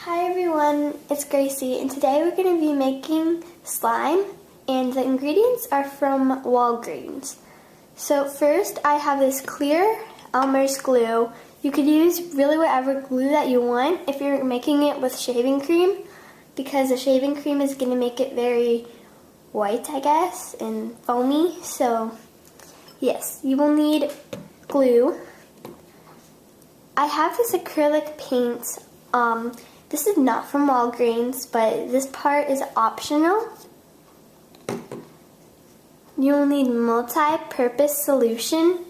Hi everyone, it's Gracie, and today we're going to be making slime, and the ingredients are from Walgreens. So first I have this clear Elmer's glue. You could use really whatever glue that you want if you're making it with shaving cream, because the shaving cream is going to make it very white, I guess, and foamy. So yes, you will need glue. I have this acrylic paint. This is not from Walgreens, but this part is optional. You will need multi-purpose solution.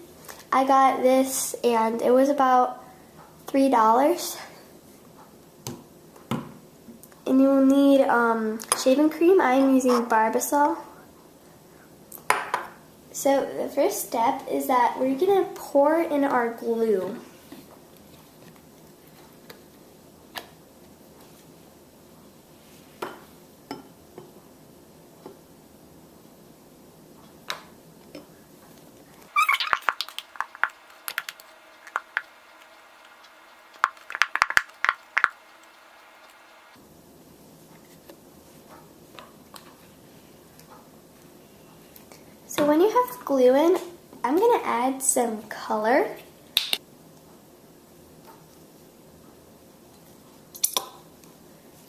I got this and it was about $3. And you will need shaving cream. I'm using Barbasol. So the first step is that we're going to pour in our glue. So when you have glue in, I'm going to add some color.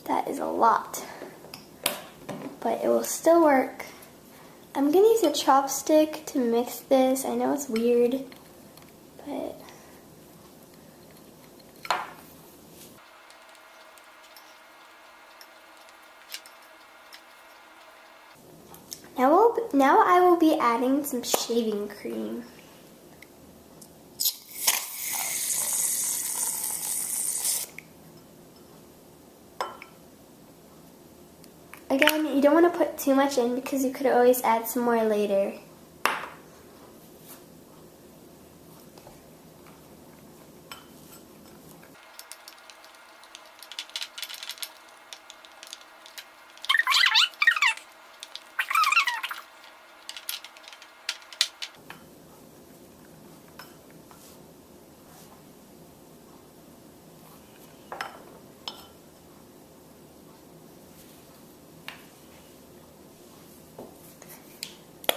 That is a lot, but it will still work. I'm going to use a chopstick to mix this. I know it's weird, but now I will be adding some shaving cream. Again, you don't want to put too much in because you could always add some more later.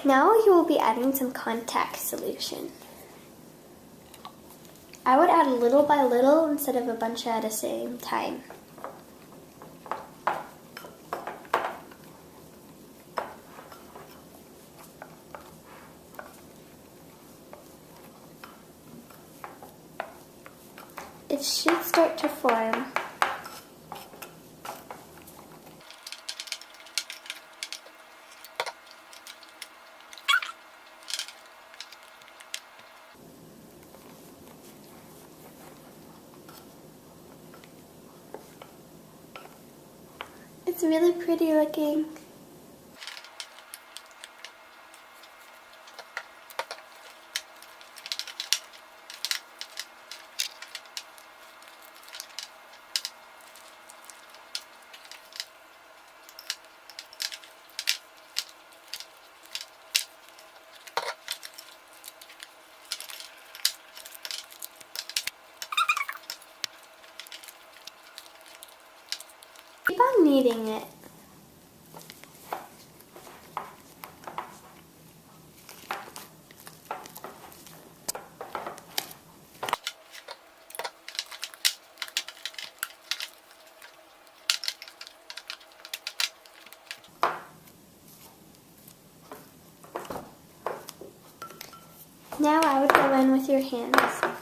Now you will be adding some contact solution. I would add little by little instead of a bunch at the same time. It should start to form. It's really pretty looking. Keep on kneading it. Now I would go in with your hands.